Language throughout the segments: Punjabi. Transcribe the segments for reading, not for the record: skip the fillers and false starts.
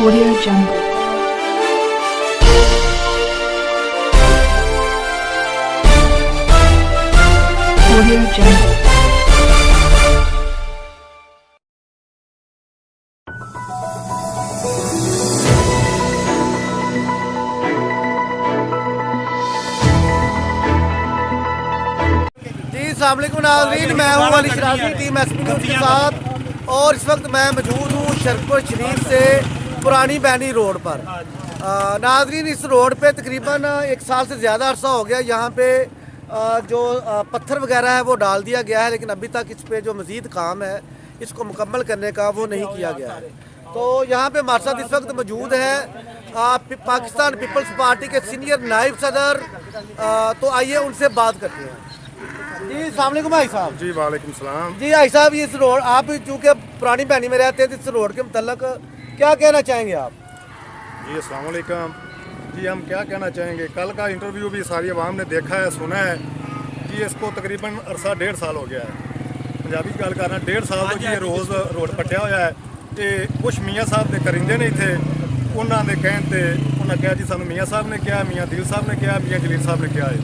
Audio Jungle. Audio Jungle. जी अस्सलाम वालेकुम नाज़रीन, मैं हूँ अली शराजी टीम एसपी न्यूज़ के साथ। और इस वक्त मैं मौजूद हूँ शरकपुर शरीफ से पुरानी बैनी रोड पर। नाज़रीन, इस रोड पे तकरीबन 1 साल से ज़्यादा अरसा हो गया। यहाँ पे जो पत्थर वगैरह है वो डाल दिया गया है, लेकिन अभी तक इस पे जो मज़ीद काम है इसको मुकम्मल करने का वो नहीं किया गया है। तो यहाँ पे हमारे साथ इस वक्त मौजूद है पाकिस्तान पीपल्स पार्टी के सीनियर नायब सदर। तो आइए उनसे बात करते हैं। जी अस्सलाम वालेकुम भाई साहब। जी वालेकुम सलाम। जी भाई साहब, इस रोड आप चूँकि पुरानी बैनी में रहते हैं तो इस रोड के मतलब क्या कहना चाहेंगे आप? जी अस्सलाम वालेकुम। जी हम क्या कहना चाहेंगे, कल का इंटरव्यू भी सारी आवाम ने देखा है, सुना है कि इसको तकरीबन अरसा 1.5 साल हो गया है। पंजाबी गल करना 1.5 साल तो जी रोज़ रोड पट्टिया होया है। तो कुछ मियाँ साहब के करिंदे नहीं थे, उन्होंने कहन ते उन्हें कहा जी सानू मियाँ साहब ने कहा, मियाँ दिल साहब ने कहा, मियाँ जलील साहब ने कहा है।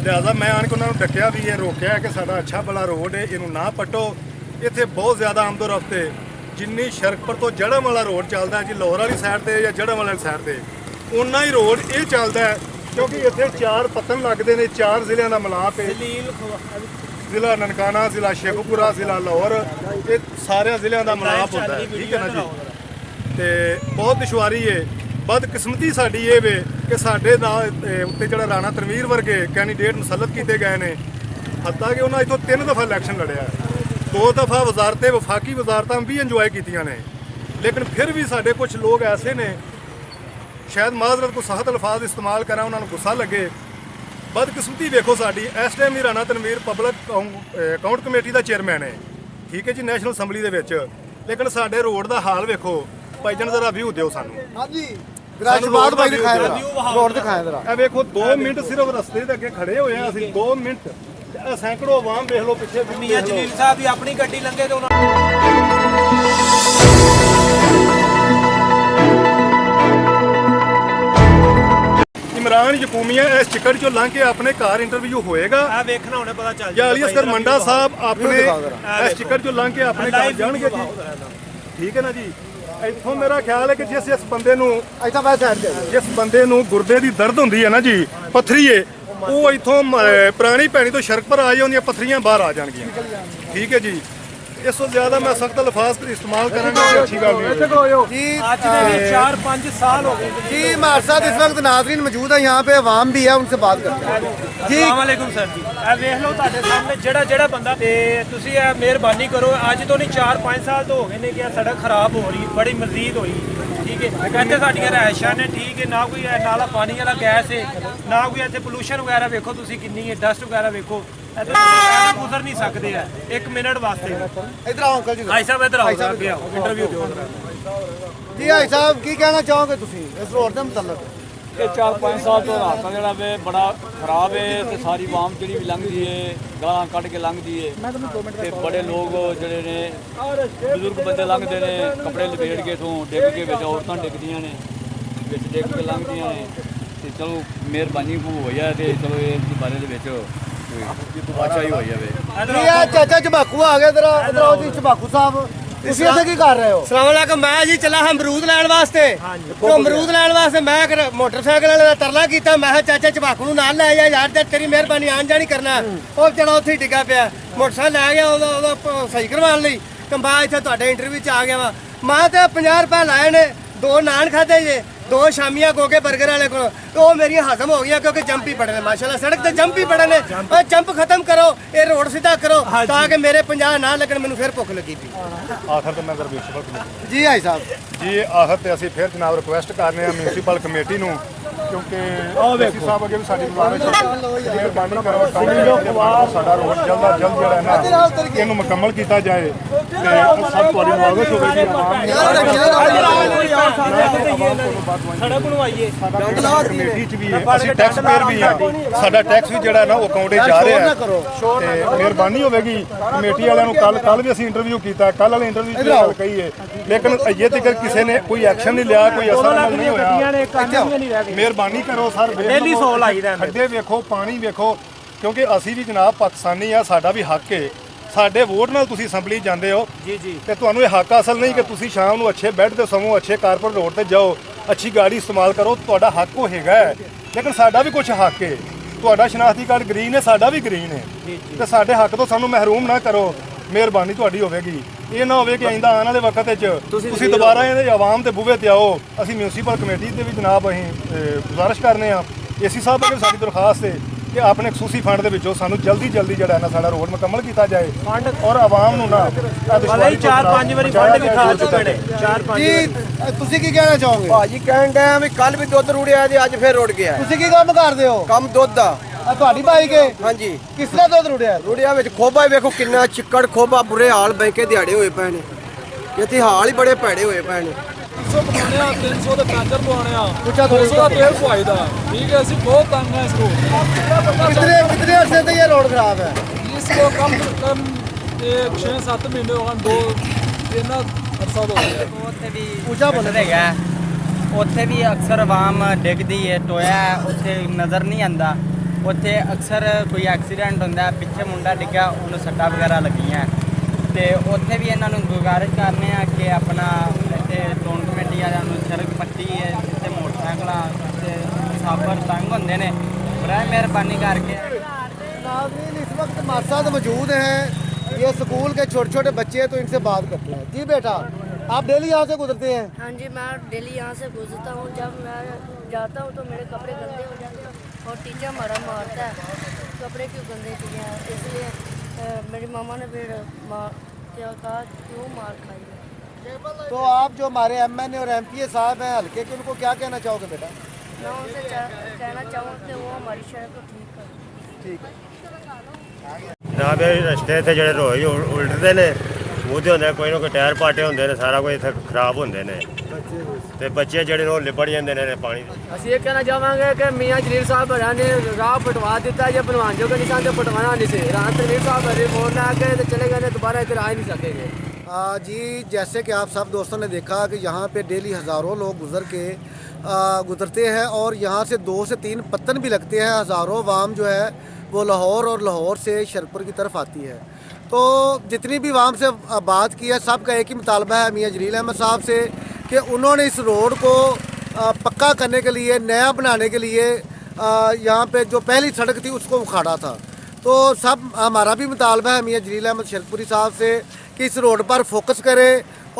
लिहाजा मैं आन के उन्होंने डकिया भी है, रोकया कि साਡਾ अच्छा भला रोड है, इनू ना पट्टो। इत्थे बहुत ज़्यादा आमदो रफ्त है। जिन्नी शरकपुर तो जड़म वाला रोड चलता है जी लाहौर वाली साइड से या जड़म वाली साइड से, उन्ना ही रोड ये चलता है, क्योंकि इत्थे 4 पत्तन लगते हैं, 4 जिलों का मिलाप है। जिला ननकाना, जिला शेखपुरा, जिला लाहौर, ये सारे जिलों का मिलाप होता है। ठीक है ना जी। तो बहुत दुश्वारी है, बदकिस्मती साड़ी ये वे कि साढ़े नाल उत्ते जो राणा तनवीर वर्गे कैंडीडेट मुसलत किए गए हैं। हत्ता कि उन्होंने इतों 3 दफ़ा इलैक्शन लड़िया, 2 दफ़ा वजारतें वफाकी वजारतां भी इंजॉय कीतियां ने, लेकिन फिर भी साढ़े कुछ लोग ऐसे ने, शायद माजरत को सख्त अल्फाज इस्तेमाल करा, उन्होंने गुस्सा लगे। बदकिस्मती वेखो साड़ी, इस टाइम भी Rana Tanveer public account committee का चेयरमैन है, ठीक है जी, नैशनल असैंबली दे विच, लेकिन साढ़े रोड का हाल वेखो। भाई जन जरा व्यू दिओ सानू। हाँ जी, रोड दिखाया जरा। ਇਹ ਵੇਖੋ 2 ਮਿੰਟ ਸਿਰਫ ਰਸਤੇ ਦੇ ਅੱਗੇ ਖੜੇ ਹੋਏ ਆ ਅਸੀਂ, 2 ਮਿੰਟ। ਇਹ ਸੈਂਕੜੋ ਆਵਾਮ ਵੇਖ ਲਓ ਪਿੱਛੇ। ਮੀਆਂ ਜਲੀਲ ਸਾਹਿਬ ਦੀ ਆਪਣੀ ਗੱਡੀ ਲੰਘੇ ਤੇ ਉਹਨਾਂ ਇਮਰਾਨ ਯਕੂਮੀਆ ਇਸ ਚਿੱਕੜ ਚੋਂ ਲੰਘ ਕੇ ਆਪਣੇ ਘਰ ਇੰਟਰਵਿਊ ਹੋਏਗਾ। ਆ ਵੇਖਣਾ ਹੁਣੇ ਪਤਾ ਚੱਲ ਜਾਂ ਅਲੀ ਅਸਗਰ ਮੰਡਾ ਸਾਹਿਬ ਆਪਣੇ ਇਸ ਚਿੱਕੜ ਚੋਂ ਲੰਘ ਕੇ ਆਪਣੇ ਘਰ ਜਾਣਗੇ ਜੀ। ਠੀਕ ਹੈ ਨਾ ਜੀ। ਇੱਥੋਂ ਮੇਰਾ ਖਿਆਲ ਹੈ ਕਿ ਜਿਸ ਬੰਦੇ ਨੂੰ ਜਿਸ ਬੰਦੇ ਨੂੰ ਗੁਰਦੇ ਦੀ ਦਰਦ ਹੁੰਦੀ ਹੈ ਨਾ ਜੀ, ਪੱਥਰੀਏ, ਉਹ ਇੱਥੋਂ ਪੁਰਾਣੀ ਭੈਣੀ ਤੋਂ ਸ਼ਰਕਪੁਰ ਆ ਜਾਂਦੀਆਂ ਪੱਥਰੀਆਂ ਬਾਹਰ ਆ ਜਾਣਗੀਆਂ। ਠੀਕ ਹੈ ਜੀ। ਇਸ ਤੋਂ ਜ਼ਿਆਦਾ ਮੈਂ ਸਖਤ ਅਲਫਾਜ਼ ਇस्तेमाल करांगा तो अच्छी गल नहीं जी। आज नहीं 4-5 साल हो गए जी हमारे साथ इस वक्त नाजरीन मौजूद है, यहाँ पे अवाम भी है, उनसे बात करते हैं। जी अस्सलाम वालेकुम सर जी। ਇਹ ਵੇਖ ਲਓ ਤੁਹਾਡੇ ਸਾਹਮਣੇ ਜਿਹੜਾ ਬੰਦਾ, ਤੇ ਤੁਸੀਂ ਇਹ ਮਿਹਰਬਾਨੀ ਕਰੋ, ਅੱਜ ਤੋਂ ਨਹੀਂ 4-5 ਸਾਲ ਤੋਂ ਹੋ ਗਏ ਨੇ ਕਿ ਇਹ ਸੜਕ ਖਰਾਬ ਹੋ ਰਹੀ, ਬੜੀ ਮਜ਼ੀਦ ਹੋਈ। ਠੀਕ ਹੈ, ਇੱਥੇ ਸਾਡੀਆਂ ਰਿਹਾਇਸ਼ਾਂ ਨੇ, ਠੀਕ ਹੈ, ਨਾ ਕੋਈ ਨਾਲਾ ਪਾਣੀ ਵਾਲਾ ਗੈਸ ਹੈ, ਨਾ ਕੋਈ ਇੱਥੇ ਪੋਲੂਸ਼ਨ ਵਗੈਰਾ ਵੇਖੋ ਤੁਸੀਂ ਕਿੰਨੀ ਹੈ, ਡਸਟ ਵਗੈਰਾ ਵੇਖੋ। ਇੱਥੇ ਗੁਜ਼ਰ ਨਹੀਂ ਸਕਦੇ ਆ 1 ਮਿੰਟ ਵਾਸਤੇ। इधर आओ अंकल जी। ਭਾਈ ਸਾਹਿਬ ਇੱਧਰ ਆਓ, ਅੱਗੇ ਆਓ, ਇੰਟਰਵਿਊ ਦਿਓ। जी भाई साहब की कहना चाहोगे तुसी इस रोड के मतलब? ਇਹ 4-5 ਸਾਲ ਤੋਂ ਰਾਸਤਾ ਜਿਹੜਾ ਵੇ ਬੜਾ ਖਰਾਬ ਹੈ, ਤੇ ਸਾਰੀ ਆਵਾਮ ਜਿਹੜੀ ਵੀ ਲੰਘਦੀ ਹੈ ਗਾਲਾਂ ਕੱਢ ਕੇ ਲੰਘਦੀ ਹੈ, ਤੇ ਬੜੇ ਲੋਕ ਜਿਹੜੇ ਨੇ ਬਜ਼ੁਰਗ ਬੰਦੇ ਲੰਘਦੇ ਨੇ ਕੱਪੜੇ ਲਪੇਟ ਕੇ ਤੋਂ ਡਿੱਗ ਕੇ, ਵਿੱਚ ਔਰਤਾਂ ਡਿੱਗਦੀਆਂ ਨੇ, ਵਿੱਚ ਡਿੱਗ ਕੇ ਲੰਘਦੀਆਂ ਨੇ। ਤੇ ਚਲੋ ਮਿਹਰਬਾਨੀ ਹੋਈ ਹੈ, ਤੇ ਚਲੋ ਇਸ ਬਾਰੇ ਦੇ ਵਿੱਚ ਅੱਛਾ ਹੀ ਹੋਈ ਜਾਵੇ। ये चाचा चबाकू आ गए, इधर आओ जी चबाकू साहब, ਤੁਸੀਂ ਇੱਥੇ ਕੀ ਕਰ ਰਹੇ ਹੋ? ਸਲਾਮ ਅਲੈਕਮ। ਮੈਂ ਜੀ ਚੱਲਾ ਅਮਰੂਦ ਲੈਣ ਵਾਸਤੇ। ਤੇ ਅਮਰੂਦ ਲੈਣ ਵਾਸਤੇ ਮੈਂ ਮੋਟਰਸਾਈਕਲ ਵਾਲੇ ਦਾ ਤਰਲਾ ਕੀਤਾ, ਮੈਂ ਕਿਹਾ ਚਾਚਾ ਚਬਾਕੂ ਨੂੰ ਨਾਲ ਲੈ ਜਾ ਯਾਰ, ਤੇ ਤੇਰੀ ਮਿਹਰਬਾਨੀ ਆਣ ਜਾਣੀ ਕਰਨਾ। ਉਹ ਚਲਾ ਉੱਥੇ ਹੀ ਡਿੱਗਾ ਪਿਆ, ਮੋਟਰਸਾਈਕਲ ਲੈ ਗਿਆ ਉਹਦਾ ਸਹੀ ਕਰਵਾਉਣ ਲਈ। ਕੰਬਾ ਇੱਥੇ ਤੁਹਾਡੇ ਇੰਟਰਵਿਊ 'ਚ ਆ ਗਿਆ ਵਾ। ਮੈਂ ਤੇ 50 ਰੁਪਏ ਲਾਏ ਨੇ, 2 ਨਾਨ ਖਾਦੇ ਜੇ, 2 ਸ਼ਾਮੀਆਂ ਗੋਗੇ 버ਗਰ ਵਾਲੇ ਕੋਲ, ਤੇ ਉਹ ਮੇਰੀਆਂ ਹਜ਼ਮ ਹੋ ਗਈਆਂ, ਕਿਉਂਕਿ ਜੰਪ ਹੀ ਪੜੇ ਨੇ ਮਾਸ਼ਾਅੱਲਾ, ਸੜਕ ਤੇ ਜੰਪ ਹੀ ਪੜੇ ਨੇ। ਉਹ ਜੰਪ ਖਤਮ ਕਰੋ, ਇਹ ਰੋਡ ਸਿੱਧਾ ਕਰੋ, ਤਾਂ ਕਿ ਮੇਰੇ 50 ਨਾ ਲੱਗਣ, ਮੈਨੂੰ ਫਿਰ ਭੁੱਖ ਲੱਗੀ ਪਈ। ਆਖਰ ਤੇ ਮੈਂ ਦਰਵੇਸ਼ जी भाई साहब। ਜੀ ਆਖਰ ਤੇ ਅਸੀਂ ਫਿਰ ਜਨਾਬ ਰਿਕੁਐਸਟ ਕਰਨੇ ਆ ਮਿਊਨਿਸਪਲ ਕਮੇਟੀ ਨੂੰ, ਕਿਉਂਕਿ ਡੀਸੀ ਸਾਹਿਬ ਅੱਗੇ ਵੀ ਸਾਡੀ ਗੁਜ਼ਾਰਿਸ਼ ਹੈ, ਮਿਹਰਬਾਨੀ ਕਰੋ ਸਾਡਾ ਰੋਡ ਜਲਦ ਜਿਹੜਾ ਹੈ ਨਾ ਇਹਨੂੰ ਮੁਕੰਮਲ ਕੀਤਾ ਜਾਏ। ਤੇ ਸਭ ਤੁਹਾਡੀ ਮੁਆਵਜ਼ਤ ਹੋਵੇਗੀ। ਸੜਕ ਬਣਵਾਈਏ ਕਮੇਟੀ ਚ ਵੀ ਹੈ, ਅਸੀਂ ਟੈਕਸ ਪੇਅਰ ਵੀ ਹਾਂ, ਸਾਡਾ ਟੈਕਸ ਵੀ ਜਿਹੜਾ ਨਾ ਉਹ ਅਕਾਊਂਟ 'ਚ ਜਾ ਰਿਹਾ ਹੈ ਤੇ ਮਿਹਰਬਾਨੀ ਹੋਵੇਗੀ ਕਮੇਟੀ ਵਾਲਿਆਂ ਨੂੰ। ਕੱਲ ਵੀ ਅਸੀਂ ਇੰਟਰਵਿਊ ਕੀਤਾ, ਕੱਲ ਵਾਲੇ ਇੰਟਰਵਿਊ 'ਚ ਗੱਲ ਕਹੀ ਹੈ, ਲੇਕਿਨ ਅਜੇ ਤੱਕ ਕਿਸੇ ਨੇ ਕੋਈ ਐਕਸ਼ਨ ਨਹੀਂ ਲਿਆ, ਕੋਈ ਅਸਰ ਨਹੀਂ ਹੋਇਆ। ਮਿਹਰਬਾਨੀ ਕਰੋ ਸਰ, ਡੇਲੀ 100 ਲਾਈਦਾ ਖੱਡੇ ਵੇਖੋ, ਪਾਣੀ ਵੇਖੋ, ਕਿਉਂਕਿ ਅਸੀਂ ਵੀ ਜਨਾਬ ਪਾਕਿਸਤਾਨੀ ਆ, ਸਾਡਾ ਵੀ ਹੱਕ ਹੈ। ਸਾਡੇ ਵੋਟ ਨਾਲ ਤੁਸੀਂ ਅਸੈਂਬਲੀ ਜਾਂਦੇ ਹੋ ਜੀ ਤੇ ਤੁਹਾਨੂੰ ਇਹ ਹੱਕ ਹਾਸਲ ਨਹੀਂ ਕਿ ਤੁਸੀਂ ਸ਼ਾਮ ਨੂੰ ਅੱਛੇ ਬੈੱਡ ਤੇ ਸੌਵੋ, ਅੱਛੇ ਕਾਰਪੋਰੇਟ ਰੋਡ ਤੇ ਜਾਓ, ਅੱਛੀ ਗਾੜੀ ਇਸਤੇਮਾਲ ਕਰੋ, ਤੁਹਾਡਾ ਹੱਕ ਉਹ ਹੈਗਾ ਹੈ। ਲੇਕਿਨ ਸਾਡਾ ਵੀ ਕੁਝ ਹੱਕ ਹੈ, ਤੁਹਾਡਾ ਸ਼ਨਾਖਤੀ ਕਾਰਡ ਗ੍ਰੀਨ ਹੈ, ਸਾਡਾ ਵੀ ਗ੍ਰੀਨ ਹੈ, ਤੇ ਸਾਡੇ ਹੱਕ ਤੋਂ ਸਾਨੂੰ ਮਹਿਰੂਮ ਨਾ ਕਰੋ। ਮਿਹਰਬਾਨੀ ਤੁਹਾਡੀ ਹੋਵੇਗੀ। ਇਹ ਨਾ ਹੋਵੇ ਕਿ ਆਇੰਦਾ ਆਉਣ ਵਾਲੇ ਵਕਤ ਵਿੱਚ ਤੁਸੀਂ ਦੁਬਾਰਾ ਇਹਦੇ ਆਵਾਮ ਦੇ ਬੂਹੇ ਤੇ ਆਓ। ਅਸੀਂ ਮਿਊਨਿਸਪਲ ਕਮੇਟੀ ਦੇ ਵੀ ਜਨਾਬ ਅਸੀਂ ਗੁਜ਼ਾਰਿਸ਼ ਕਰਨੇ ਆ, ਏਸੀ ਸਾਹਿਬ ਅੱਗੇ ਸਾਡੀ ਦਰਖਾਸਤ ਹੈ ਕਿ ਆਪਣੇ ਖਸੂਸੀ ਫੰਡ ਦੇ ਵਿੱਚੋਂ ਸਾਨੂੰ ਜਲਦੀ ਜਿਹੜਾ ਨਾ ਸਾਡਾ ਰੋਡ ਮੁਕੰਮਲ ਕੀਤਾ ਜਾਏ ਔਰ ਆਵਾਮ ਨੂੰ ਨਾ ਭਲੇ ਹੀ 4-5 ਵਾਰੀ ਫੰਡ ਵੀ ਖਾ ਚੁੱਕੇ ਨੇ। 4-5 ਜੀ ਤੁਸੀਂ ਕੀ ਕਹਿਣਾ ਚਾਹੋਗੇ? ਭਾਜੀ ਕਹਿਣ ਡਿਆ ਵੀ ਕੱਲ ਵੀ ਦੁੱਧ ਰੁੜਿਆ ਤੇ ਅੱਜ ਫੇਰ ਰੁੜ ਗਿਆ। ਤੁਸੀਂ ਕੀ ਕੰਮ ਕਰਦੇ ਹੋ? ਕੰਮ ਦੁੱਧ ਦਾ। ਆ ਤੁਹਾਡੀ ਬਾਈਕ ਹੈ? ਹਾਂਜੀ। ਕਿਸ ਤਰ੍ਹਾਂ ਦੁੱਧ ਰੁੜਿਆ? ਰੁੜਿਆ ਵਿੱਚ ਖੋਬਾ ਵੇਖੋ ਕਿੰਨਾ ਚਿੱਕੜ ਖੋਬਾ, ਬੁਰੇ ਹਾਲ ਬੈਂਕੇ ਦਿਹਾੜੇ ਹੋਏ ਪਏ ਨੇ, ਇੱਥੇ ਹਾਲ ਹੀ ਬੜੇ ਭੈੜੇ ਹੋਏ ਪਏ ਨੇ। 300 ਕਮਾਉਣੇ ਆ, 300 ਦੇ ਪੈਂਚਰ ਪਵਾਉਣੇ ਆ, ਪੁੱਛਾ 200 ਦਾ ਤੇਲ ਪਵਾਈਦਾ। ਠੀਕ ਹੈ, ਅਸੀਂ ਬਹੁਤ ਤੰਗ ਹੈ ਇਸ को। कितने अरसे से ये रोड खराब है? इसको कम से कम 6-7 महीने हो गए, 2-3 अरसा हो गया। ਉੱਥੇ ਵੀ ਉੱਚਾ ਬੋਲੋ। ਹੈਗਾ, ਉੱਥੇ ਵੀ ਅਕਸਰ ਆਵਾਮ ਡਿੱਗਦੀ ਹੈ, ਟੋਇਆ ਹੈ, ਉੱਥੇ ਨਜ਼ਰ ਨਹੀਂ ਆਉਂਦਾ। ਉੱਥੇ ਅਕਸਰ ਕੋਈ ਐਕਸੀਡੈਂਟ ਹੁੰਦਾ, ਪਿੱਛੇ ਮੁੰਡਾ ਡਿੱਗਾ, ਉਹਨੂੰ ਸੱਟਾਂ ਵਗੈਰਾ ਲੱਗੀਆਂ, ਤੇ ਉੱਥੇ ਵੀ ਇਹਨਾਂ ਨੂੰ ਗੁਜ਼ਾਰਿਸ਼ ਕਰਨੇ ਆ ਕਿ ਆਪਣਾ ਇੱਥੇ ਟੋਨ ਕਮੇਟੀ ਵਾਲਿਆਂ ਨੂੰ ਸੜਕ ਪੱਟੀ ਹੈ, ਜਿੱਥੇ ਮੋਟਰਸਾਈਕਲਾਂ ਤੇ ਮੁਸਾਫਰ ਤੰਗ ਹੁੰਦੇ ਨੇ, ਬੜਾ ਮਿਹਰਬਾਨੀ ਕਰਕੇ। नाज़रीन इस वक्त हमारे साथ मौजूद हैं, ये स्कूल के छोटे छोटे बच्चे हैं, तो इनसे बात करते हैं। जी बेटा, आप डेली यहाँ से गुजरते हैं? हाँ जी, मैं डेली यहाँ से गुजरता हूँ। जब मैं जाता हूँ तो मेरे कपड़े गंदे हो जाते हैं और टीचर हमारा मारता है, कपड़े क्यों गंदे किए हैं, इसलिए मेरी मामा ने फिर क्या कहा क्यों मार खाई है। तो आप जो हमारे MN और MPA साहब हैं हल्के के, उनको क्या कहना चाहोगे बेटा? मैं उनसे कहना चाहूँ कि वो हमारी सड़क को ठीक करें। ठीक है। ਜਨਾਬ ਇਹ ਰਸਤੇ ਤੇ ਜਿਹੜੇ ਰੋਜ਼ ਉਲਟਦੇ ਨੇ, ਉਹਦੇ ਹੁੰਦੇ ਕੋਈ ਨਾ ਕੋਈ ਟਾਇਰ ਪਾਟੇ ਹੁੰਦੇ ਨੇ, ਸਾਰਾ ਕੁਝ ਇੱਥੇ ਖਰਾਬ ਹੁੰਦੇ ਨੇ ਤੇ ਬੱਚੇ ਜਿਹੜੇ ਉਹ ਲਿਬੜ ਜਾਂਦੇ ਨੇ ਪਾਣੀ ਦੇ। ਅਸੀਂ ਇਹ ਕਹਿਣਾ ਚਾਹਾਂਗੇ ਕਿ ਮੀਆਂ ਜਲੀਲ ਸਾਹਿਬ ਹਰਾਂ ਨੇ ਰਾਹ ਪਟਵਾ ਦਿੱਤਾ, ਜੇ ਬਣਵਾਉਣ ਜੋਗੇ ਨਿਸ਼ਾਨ ਤੇ ਪਟਵਾਣਾ नहीं से रात जलील साहब हरे फोन ला के तो चले गए, दोबारा इधर आ ही नहीं सकेंगे। जी, जैसे कि आप सब दोस्तों ने देखा कि यहाँ पे डेली हज़ारों लोग गुजरते हैं और यहाँ से 2 से 3 पत्तन भी लगते हैं। हज़ारों वाम जो है वो लाहौर और लाहौर से शरकपुर की तरफ आती है। तो जितनी भी वाम से बात की है, सबका एक ही मुतालबा है मियाँ जलील अहमद साहब से कि उन्होंने इस रोड को पक्का करने के लिए, नया बनाने के लिए यहाँ पे जो पहली सड़क थी उसको उखाड़ा था। तो सब हमारा भी मुतालबा है मियाँ जलील अहमद शरकपुरी साहब से कि इस रोड पर फोकस करें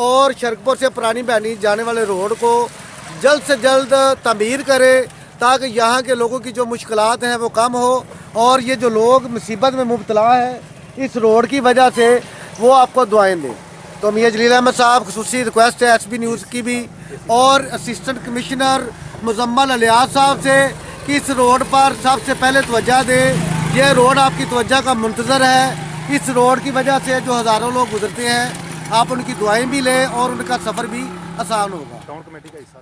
और शरकपुर से पुरानी बहनी जाने वाले रोड को जल्द से जल्द तमीर करें, ताकि यहाँ के लोगों की जो मुश्किलात हैं वो कम हो और ये जो लोग मुसीबत में मुब्तला है इस रोड की वजह से, वो आपको दुआएं दें। तो मियाँ जलील अहमद साहब खसूसी रिक्वेस्ट है SB न्यूज़ की भी और असिस्टेंट कमिश्नर मुजम्मल अलियास साहब से कि इस रोड पर सबसे पहले तवज्जो दें। यह रोड आपकी तवज्जो का मुंतज़र है। इस रोड की वजह से जो हज़ारों लोग गुजरते हैं, आप उनकी दुआएं भी लें और उनका सफ़र भी आसान होगा। टाउन कमेटी का हिस्सा